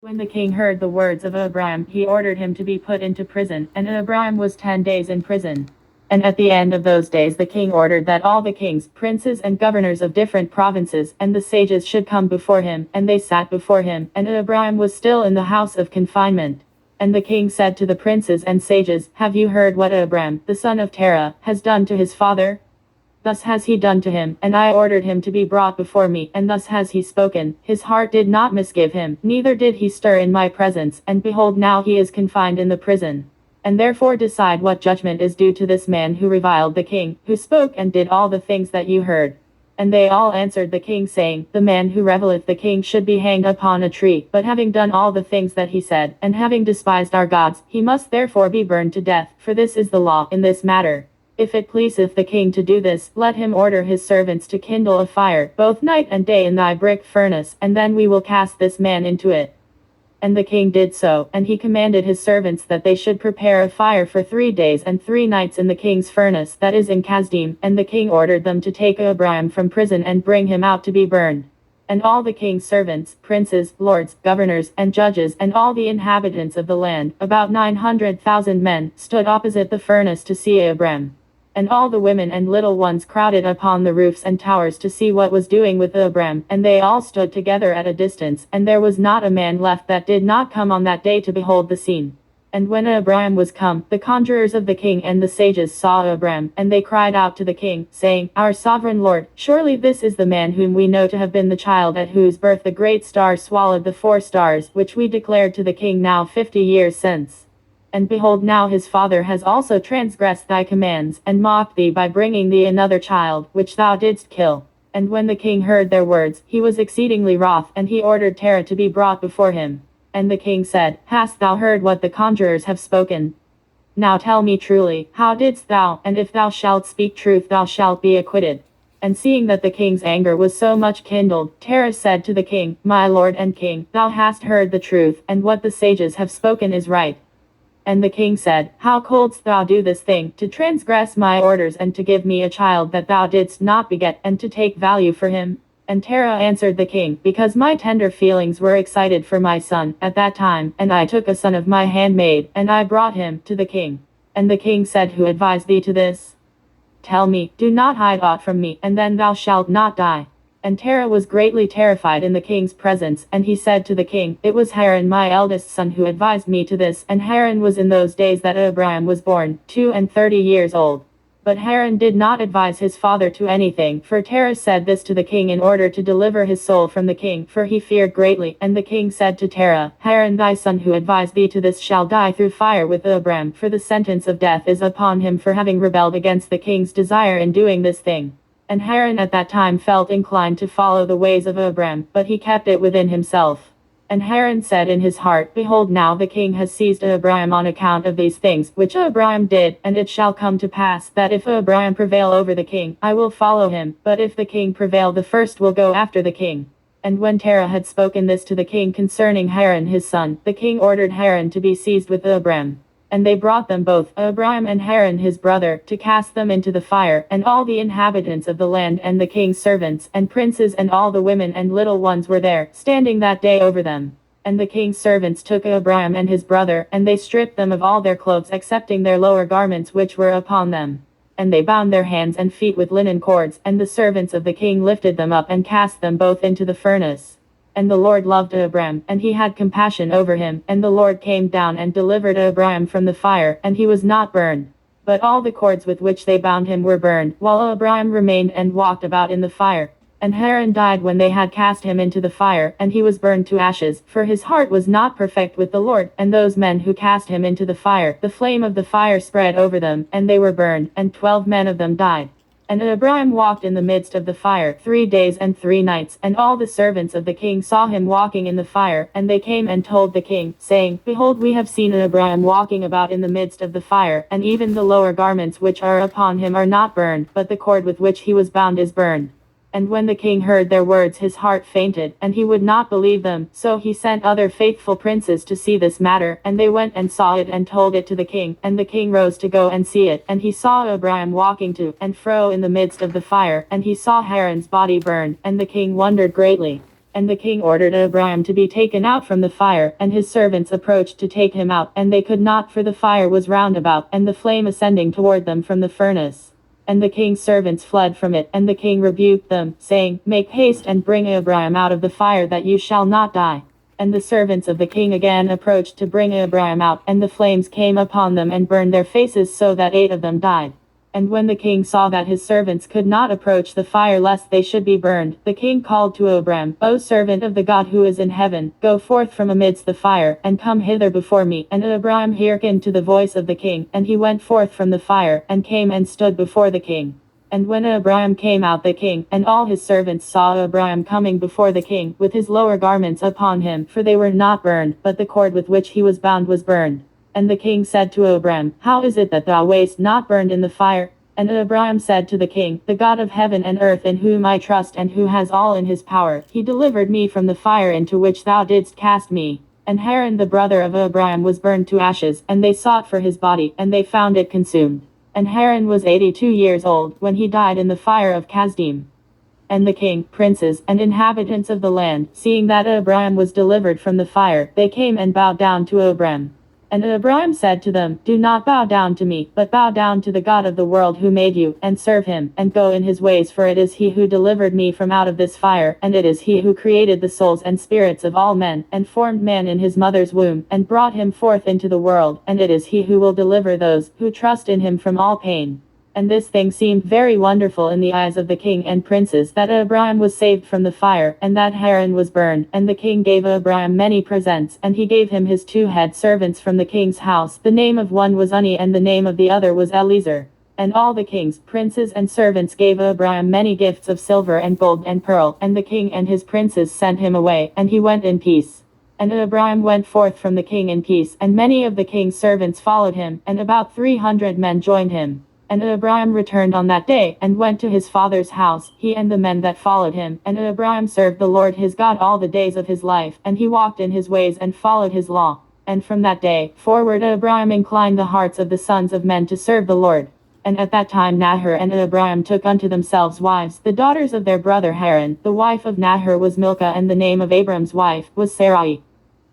When the king heard the words of Abraham, he ordered him to be put into prison, and Abraham was 10 days in prison. And at the end of those days the king ordered that all the kings, princes and governors of different provinces, and the sages should come before him, and they sat before him, and Abraham was still in the house of confinement. And the king said to the princes and sages, "Have you heard what Abraham, the son of Terah, has done to his father? Thus has he done to him, and I ordered him to be brought before me, and thus has he spoken. His heart did not misgive him, neither did he stir in my presence, and behold now he is confined in the prison. And therefore decide what judgment is due to this man who reviled the king, who spoke and did all the things that you heard." And they all answered the king, saying, "The man who revileth the king should be hanged upon a tree, but having done all the things that he said, and having despised our gods, he must therefore be burned to death, for this is the law in this matter. If it pleaseth the king to do this, let him order his servants to kindle a fire, both night and day in thy brick furnace, and then we will cast this man into it." And the king did so, and he commanded his servants that they should prepare a fire for 3 days and 3 nights in the king's furnace that is in Kasdim, and the king ordered them to take Abraham from prison and bring him out to be burned. And all the king's servants, princes, lords, governors, and judges, and all the inhabitants of the land, about 900,000 men, stood opposite the furnace to see Abraham. And all the women and little ones crowded upon the roofs and towers to see what was doing with Abraham, and they all stood together at a distance, and there was not a man left that did not come on that day to behold the scene. And when Abraham was come, the conjurers of the king and the sages saw Abraham, and they cried out to the king, saying, "Our sovereign lord, surely this is the man whom we know to have been the child at whose birth the great star swallowed the 4 stars, which we declared to the king now 50 years since. And behold now his father has also transgressed thy commands, and mocked thee by bringing thee another child, which thou didst kill." And when the king heard their words, he was exceedingly wroth, and he ordered Terah to be brought before him. And the king said, "Hast thou heard what the conjurers have spoken? Now tell me truly, how didst thou? And if thou shalt speak truth thou shalt be acquitted." And seeing that the king's anger was so much kindled, Terah said to the king, "My lord and king, thou hast heard the truth, and what the sages have spoken is right." And the king said, "How couldst thou do this thing, to transgress my orders, and to give me a child that thou didst not beget, and to take value for him?" And Terah answered the king, "Because my tender feelings were excited for my son at that time, and I took a son of my handmaid, and I brought him to the king." And the king said, "Who advised thee to this? Tell me, do not hide aught from me, and then thou shalt not die." And Terah was greatly terrified in the king's presence, and he said to the king, "It was Haran my eldest son who advised me to this." And Haran was in those days that Abraham was born, 32 years old. But Haran did not advise his father to anything, for Terah said this to the king in order to deliver his soul from the king, for he feared greatly. And the king said to Terah, "Haran thy son who advised thee to this shall die through fire with Abraham, for the sentence of death is upon him for having rebelled against the king's desire in doing this thing." And Haran at that time felt inclined to follow the ways of Abraham, but he kept it within himself. And Haran said in his heart, "Behold now the king has seized Abraham on account of these things, which Abraham did, and it shall come to pass, that if Abraham prevail over the king, I will follow him, but if the king prevail the first will go after the king." And when Terah had spoken this to the king concerning Haran his son, the king ordered Haran to be seized with Abraham. And they brought them both, Abraham and Haran his brother, to cast them into the fire, and all the inhabitants of the land and the king's servants, and princes and all the women and little ones were there, standing that day over them. And the king's servants took Abraham and his brother, and they stripped them of all their clothes excepting their lower garments which were upon them. And they bound their hands and feet with linen cords, and the servants of the king lifted them up and cast them both into the furnace. And the Lord loved Abraham, and he had compassion over him, and the Lord came down and delivered Abraham from the fire, and he was not burned. But all the cords with which they bound him were burned, while Abraham remained and walked about in the fire. And Haran died when they had cast him into the fire, and he was burned to ashes, for his heart was not perfect with the Lord. And those men who cast him into the fire, the flame of the fire spread over them, and they were burned, and 12 men of them died. And Abraham walked in the midst of the fire 3 days and 3 nights, and all the servants of the king saw him walking in the fire, and they came and told the king, saying, "Behold, we have seen Abraham walking about in the midst of the fire, and even the lower garments which are upon him are not burned, but the cord with which he was bound is burned." And when the king heard their words his heart fainted, and he would not believe them. So he sent other faithful princes to see this matter, and they went and saw it and told it to the king. And the king rose to go and see it, and he saw Abraham walking to and fro in the midst of the fire, and he saw Haran's body burned, and the king wondered greatly. And the king ordered Abraham to be taken out from the fire, and his servants approached to take him out, and they could not, for the fire was round about, and the flame ascending toward them from the furnace. And the king's servants fled from it, and the king rebuked them, saying, Make haste and bring Abraham out of the fire, that you shall not die. And the servants of the king again approached to bring Abraham out, and the flames came upon them and burned their faces, so that 8 of them died. And when the king saw that his servants could not approach the fire lest they should be burned, the king called to Abraham, O servant of the God who is in heaven, go forth from amidst the fire, and come hither before me. And Abraham hearkened to the voice of the king, and he went forth from the fire, and came and stood before the king. And when Abraham came out, the king and all his servants saw Abraham coming before the king, with his lower garments upon him, for they were not burned, but the cord with which he was bound was burned. And the king said to Abraham, How is it that thou wast not burned in the fire? And Abraham said to the king, The God of heaven and earth, in whom I trust, and who has all in his power, he delivered me from the fire into which thou didst cast me. And Haran the brother of Abraham was burned to ashes, and they sought for his body, and they found it consumed. And Haran was 82 years old, when he died in the fire of Kasdim. And the king, princes, and inhabitants of the land, seeing that Abraham was delivered from the fire, they came and bowed down to Abraham. And Abraham said to them, Do not bow down to me, but bow down to the God of the world who made you, and serve him, and go in his ways, for it is he who delivered me from out of this fire, and it is he who created the souls and spirits of all men, and formed man in his mother's womb, and brought him forth into the world, and it is he who will deliver those who trust in him from all pain. And this thing seemed very wonderful in the eyes of the king and princes, that Abraham was saved from the fire, and that Haran was burned. And the king gave Abraham many presents, and he gave him his 2 head servants from the king's house. The name of one was Uni, and the name of the other was Eliezer. And all the kings, princes, and servants gave Abraham many gifts of silver and gold and pearl. And the king and his princes sent him away, and he went in peace. And Abraham went forth from the king in peace, and many of the king's servants followed him, and about 300 men joined him. And Abraham returned on that day, and went to his father's house, he and the men that followed him. And Abraham served the Lord his God all the days of his life, and he walked in his ways and followed his law. And from that day forward Abraham inclined the hearts of the sons of men to serve the Lord. And at that time Nahor and Abraham took unto themselves wives, the daughters of their brother Haran. The wife of Nahor was Milcah, and the name of Abram's wife was Sarai.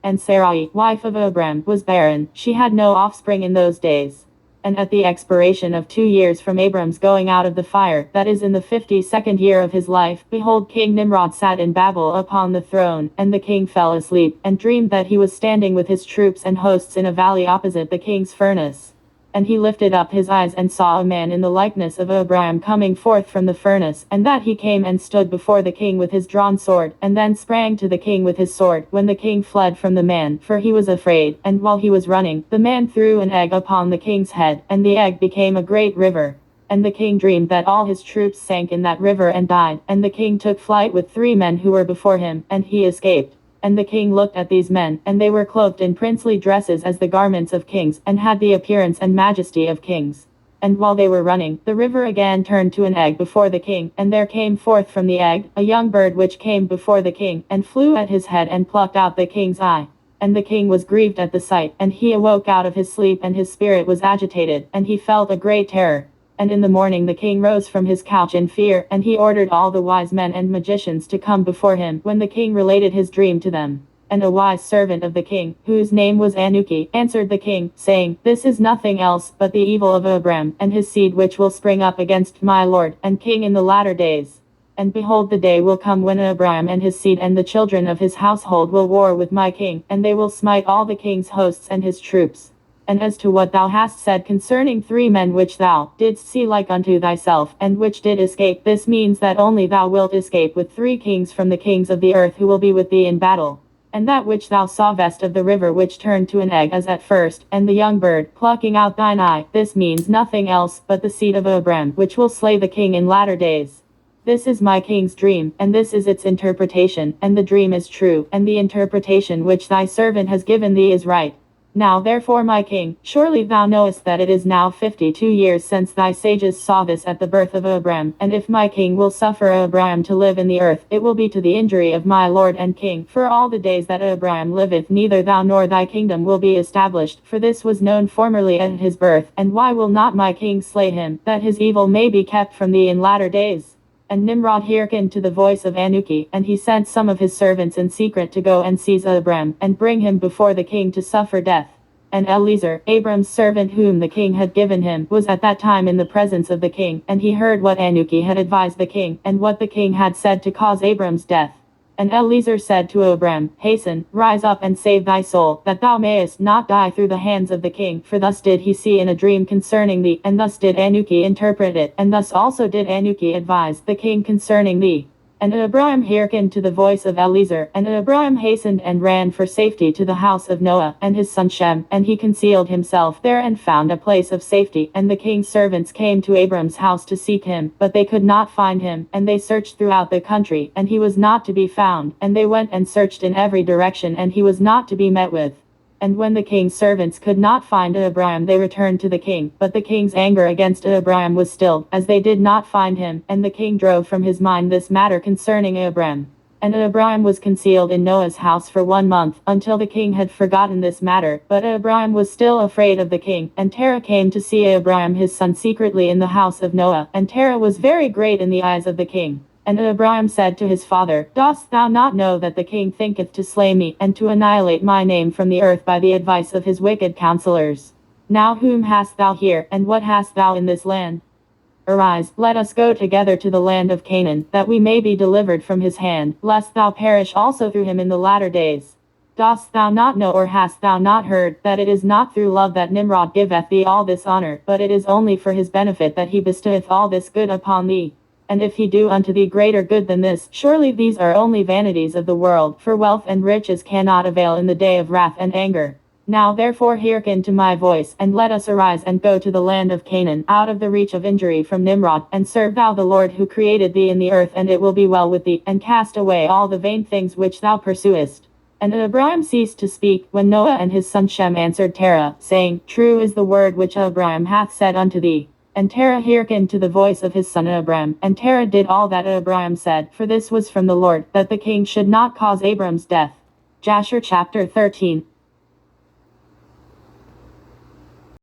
And Sarai, wife of Abram, was barren, she had no offspring in those days. And at the expiration of 2 years from Abram's going out of the fire, that is in the 52nd year of his life, behold, King Nimrod sat in Babel upon the throne. And the king fell asleep, and dreamed that he was standing with his troops and hosts in a valley opposite the king's furnace. And he lifted up his eyes and saw a man in the likeness of Abraham coming forth from the furnace, and that he came and stood before the king with his drawn sword, and then sprang to the king with his sword, when the king fled from the man, for he was afraid. And while he was running, the man threw an egg upon the king's head, and the egg became a great river. And the king dreamed that all his troops sank in that river and died, and the king took flight with 3 men who were before him, and he escaped. And the king looked at these men, and they were clothed in princely dresses as the garments of kings, and had the appearance and majesty of kings. And while they were running, the river again turned to an egg before the king, and there came forth from the egg a young bird which came before the king, and flew at his head and plucked out the king's eye. And the king was grieved at the sight, and he awoke out of his sleep, and his spirit was agitated, and he felt a great terror. And in the morning the king rose from his couch in fear, and he ordered all the wise men and magicians to come before him, when the king related his dream to them. And a wise servant of the king, whose name was Anuki, answered the king, saying, This is nothing else but the evil of Abram, and his seed which will spring up against my lord and king in the latter days. And behold, the day will come when Abram and his seed and the children of his household will war with my king, and they will smite all the king's hosts and his troops. And as to what thou hast said concerning 3 men which thou didst see like unto thyself, and which did escape, this means that only thou wilt escape with 3 kings from the kings of the earth who will be with thee in battle. And that which thou sawest of the river which turned to an egg as at first, and the young bird plucking out thine eye, this means nothing else but the seed of Abram, which will slay the king in latter days. This is my king's dream, and this is its interpretation, and the dream is true, and the interpretation which thy servant has given thee is right. Now therefore, my king, surely thou knowest that it is now 52 years since thy sages saw this at the birth of Abram, and if my king will suffer Abram to live in the earth, it will be to the injury of my lord and king, for all the days that Abram liveth neither thou nor thy kingdom will be established, for this was known formerly at his birth. And why will not my king slay him, that his evil may be kept from thee in latter days? And Nimrod hearkened to the voice of Anuki, and he sent some of his servants in secret to go and seize Abram, and bring him before the king to suffer death. And Eliezer, Abram's servant whom the king had given him, was at that time in the presence of the king, and he heard what Anuki had advised the king, and what the king had said to cause Abram's death. And Eliezer said to Abram, Hasten, rise up and save thy soul, that thou mayest not die through the hands of the king. For thus did he see in a dream concerning thee, and thus did Anuki interpret it, and thus also did Anuki advise the king concerning thee. And Abram hearkened to the voice of Eliezer, and Abram hastened and ran for safety to the house of Noah, and his son Shem, and he concealed himself there and found a place of safety. And the king's servants came to Abram's house to seek him, but they could not find him, and they searched throughout the country, and he was not to be found. And they went and searched in every direction, and he was not to be met with. And when the king's servants could not find Abram, they returned to the king. But the king's anger against Abram was stilled, as they did not find him. And the king drove from his mind this matter concerning Abram. And Abram was concealed in Noah's house for 1 month, until the king had forgotten this matter. But Abram was still afraid of the king. And Terah came to see Abram his son secretly in the house of Noah. And Terah was very great in the eyes of the king. And Abram said to his father, Dost thou not know that the king thinketh to slay me, and to annihilate my name from the earth by the advice of his wicked counselors? Now whom hast thou here, and what hast thou in this land? Arise, let us go together to the land of Canaan, that we may be delivered from his hand, lest thou perish also through him in the latter days. Dost thou not know, or hast thou not heard, that it is not through love that Nimrod giveth thee all this honor, but it is only for his benefit that he bestoweth all this good upon thee? And if he do unto thee greater good than this, surely these are only vanities of the world, for wealth and riches cannot avail in the day of wrath and anger. Now therefore hearken to my voice, and let us arise and go to the land of Canaan, out of the reach of injury from Nimrod, and serve thou the Lord who created thee in the earth, and it will be well with thee, and cast away all the vain things which thou pursuest. And Abram ceased to speak, when Noah and his son Shem answered Terah, saying, True is the word which Abram hath said unto thee. And Terah hearkened to the voice of his son Abram, and Terah did all that Abram said, for this was from the Lord, that the king should not cause Abram's death. Jasher chapter 13.